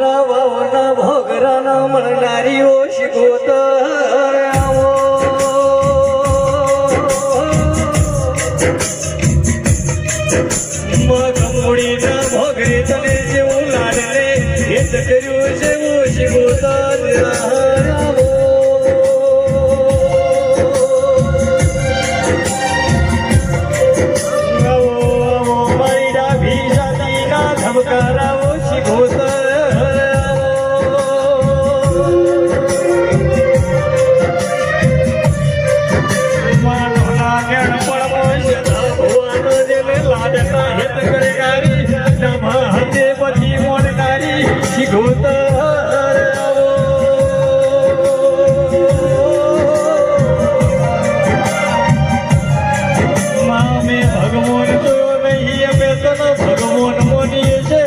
મારા વાવના ભોગરાના મળનારીઓ શિકોતર આવો મગમુડીના ભોગરે તને જેવું લાડલે હેત કર્યું છે ઓ શિકોતર આવો કરાવો શિકોતર માનો લાગણ પડવો છે ભગવાન જેને લાડના હેત કરે ગારી નમા હતે પછી મોડનારી શિકોતર આવો મામે ભગવાન જોયો નહીં અમે તને ભગવાન મોનીએ છે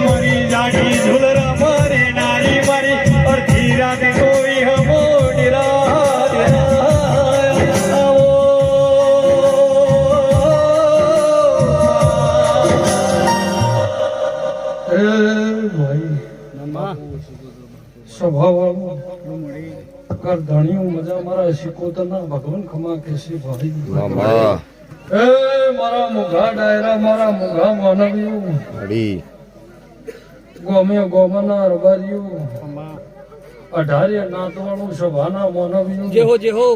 મારી જાડી ઝુલરા મારે નારી મારી અડધી રાત કોઈ હમો સ્વભાવ ધણીઓ મજા મારા શિકોતરના ભગવાન ખમા કેસી ભાઈ એ મારા મુઘા ડાયરા મારા મુઘા માનવીઓ ગોમે ગોમના રબારીઓ 18 નાતવાળું સભાના માનવીઓ જેહો જેહો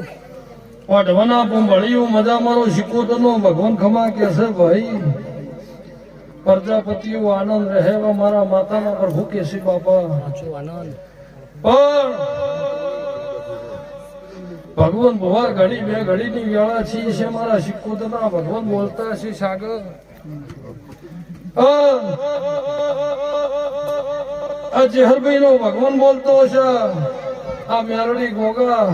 પાડવાના પુંભળીઓ મજા મારો શિકોતરનો ભગવાન ખમા કેસે ભાઈ પ્રજાપતિઓ આનંદ રહેવા મારા માતાના પ્રભુ કેસી બાપા આનંદ પણ ભગવાન ભવા ઘડી બે ઘડીની વેળા છે મારા શિકોતરના ભગવાન બોલતા છે સાગર આ જેહરભાઈ નો ભગવાન બોલતો છે આ મેરડી ગોગા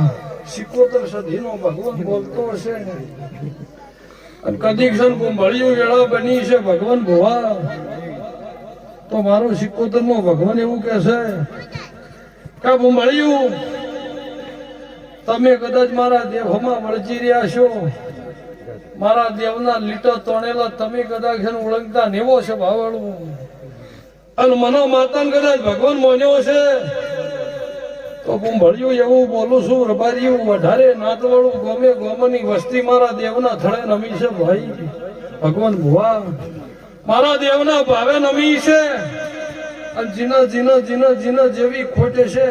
શિકોતર સધી નો ભગવાન બોલતો હશે અને કદી ક્ષણ કુંભળિયું વેળા બની છે ભગવાન ભવા તો મારો શિકોતર નો ભગવાન એવું કે છે કે કુંભળિયું તમે કદાચ મારા દેહમાં વળજી રહ્યા છો મારા દેવના લીટો તણેલા તમે કદાચ ઓળંગતા નેવો છે ભાવાળું અને મનો માતાને કદાચ ભગવાન માન્યો છે તો કુંભળિયું એવું બોલું છું રબારીયું 18 નાતવાળું ગોમે ગોમની વસ્તી મારા દેવના થળે નમી છે ભાઈ ભગવાન ભુવા મારા દેવના ભાવે નમી છે અને જીના જીના જીના જીના જેવી ખોટે છે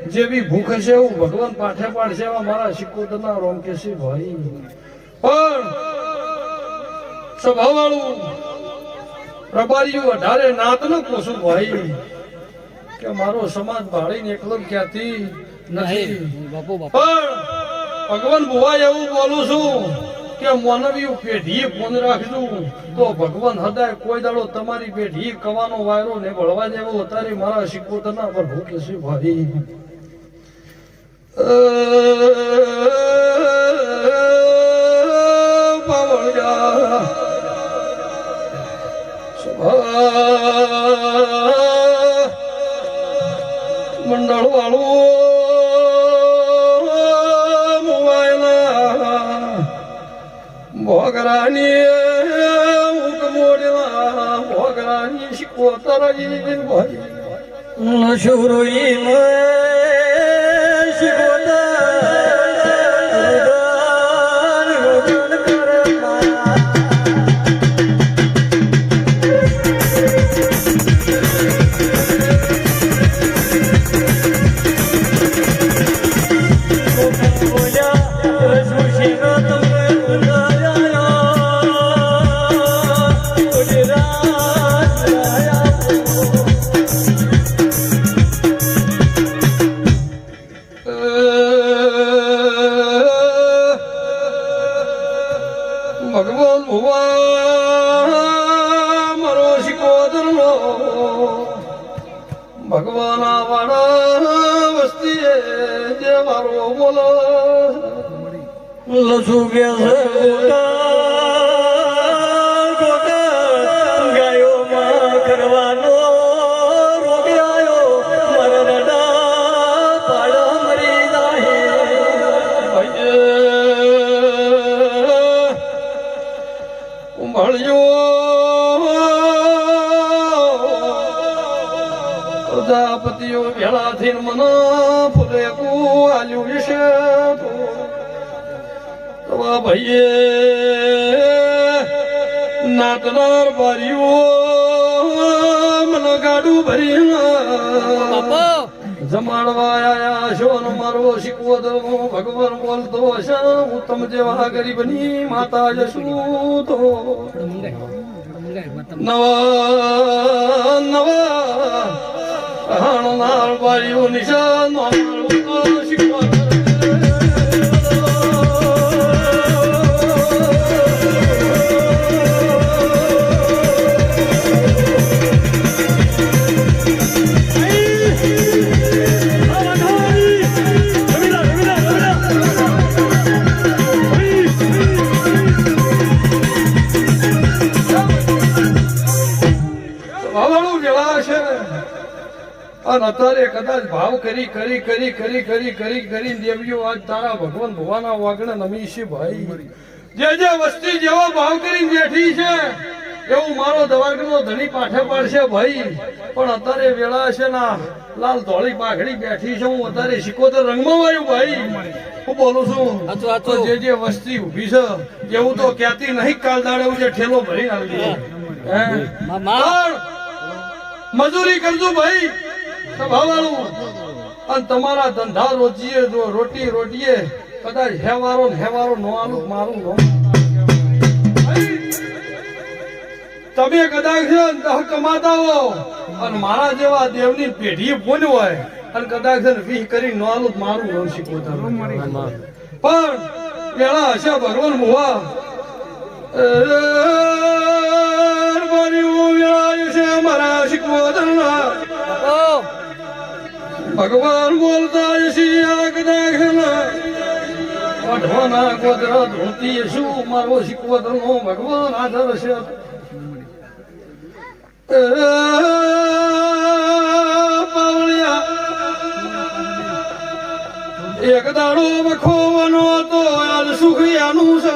જેવી ભૂખ છે એવું ભગવાન પાઠે પાડશે એવા મારા શિકોતરના રોમ કેસી ભાઈ પણ સ્વભાવવાળું રબારીયું 18 નાત ન પોસું ભાઈ કે મારો સમાજ ભાળીને એકલો ક્યાંથી નથી પણ ભગવાન ભુવા એવું બોલું છું કે માનવીઓ પેઢીએ ફોન રાખજો તો ભગવાન હદાય કોઈ દાડો તમારી પેઢીએ કવાનો વાયરો ને ભળવા જેવો અત્યારે મારા શિકોતરના પર ભૂખ છે ભાઈ મંડળ વાળું મોબાઈલ ભોગરાની ઉકમોડેલા ભોગરાની શિકોતર ભાઈ શુરોઈ ભગવાન ભુવા મારો શિકોતરનો ભગવાન વાળા વસ્તી જે મારો બોલો લસુ કે ગાયો માં કરવાનો ઉંભળ્યો પ્રજાપતિઓ ભેળાથી મને ફૂલે આલ્યું વિશે તમારા ભાઈએ નાતનાર બારીઓ મને ગાડું ભરી જમાડવા આયા છો ને મારો શીખવો તો ભગવાન બોલતો હશે હું તમ જેવા ગરીબની માતા જશું તો નવા નવા હણનાર બારીઓ નિશાન શીખવા અને અત્યારે કદાચ ભાવ કરી કરી કરી કરી કરી કરી કરી દેવીઓ આજ તારા ભગવાન ભવાના વાગણે નમી છે ભાઈ જે વસ્તી જેવો ભાવ કરી બેઠી છે એવું મારો દવારનો ધણી પાઠે પાડશે ભાઈ પણ અત્યારે વેળા છે ના લાલ ધોળી પાઘડી બેઠી છે હું અત્યારે સિકોતર રંગમાં વાયું ભાઈ હું બોલું છું જે વસ્તી ઉભી છે એવું તો કહેતી નહીં કાલ દાડે જે ઠેલો ભરી આવી મજૂરી કરજો ભાઈ ભાવાળું અને તમારા ધંધા રોજીએ જો રોટી રોટીએ કદાચ હેવારો નો આલું મારું નો તમે કદાચ કમાતા હો અને મારા જેવા દેવની પેઢી બોન હોય અને કદાચ વીહ કરી નો આલું મારું નામ શીખવતા પણ પેલા હશે ભગવાન મુવા મારા શીખવતા ભગવાન બોલતા કદાચ ગોદરા ધોતી શું મારો શીખવત નો ભગવાન આધાર છે એક દાડો વખોવાનો હતો આજ સુખિયાનું છે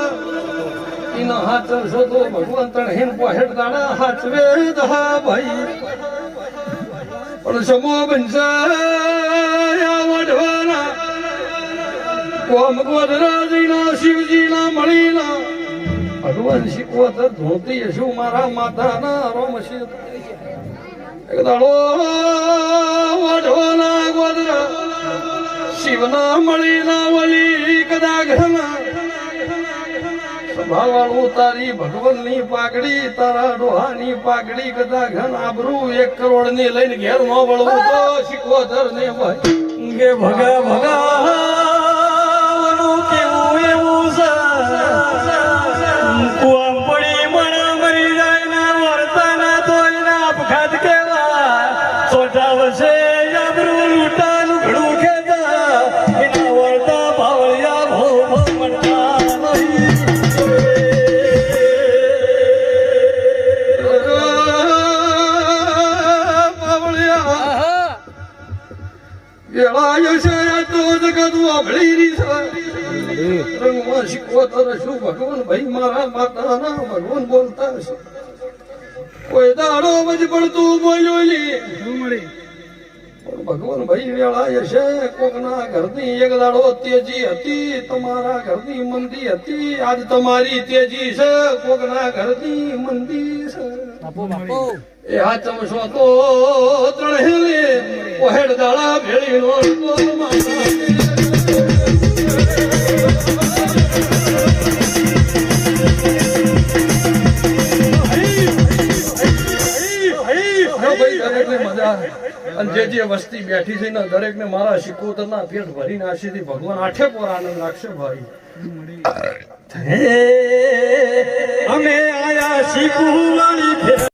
એના હાથ છે તો ભગવાન તણ પોહેટ દાડા હાચવે દહા ભાઈ પણ સમો બંસાયા વઢવાના કોમ ગોધરાજીના શિવજીના મળીના ભગવાન શીખવત ધોતી શું મારા માતાના રોમશી એક દાડો વઢવાના ગોધરા શિવના મળીના વલી કદાચ ભાવાળું તારી ભગવાનની પાઘડી તારા ડોહાની પાઘડી કદાચ આબરૂ 1 કરોડ ની લઈને ઘેર ન વળવું તો શીખવતર ને ભાઈ ભગા ભગા કેવું એવું કુઆમ પડી મણા મરી જાય ના વર્તાના તોયના અપઘાત કેવા સોટા વસે આબરૂ લૂટાનું ઘડું ખેતા એના વર્તા ભાવળિયા ભો મળતા ભગવાન ભાઈ મારા માતાના ભગવાન બોલતા હશે કોઈ દાડો વજ પડતું બોલ્યો ભગવાન ભાઈ વેળા હશે કોકના ઘરની એક દાડો તેજી હતી તમારા ઘરની મંદી હતી આજ તમારી તેજી છે કોકના ઘરની મંદી છે એ આ ચમશો તો ત્રણે ઓહેડ દાડા ભેળી નો જે વસ્તી બેઠી છે ને દરેક ને મારા શીખવતર ના પેટ ભરી નાખી થી ભગવાન આઠે પોર આનંદ રાખશે ભાઈ અમે આયા શીખવાણી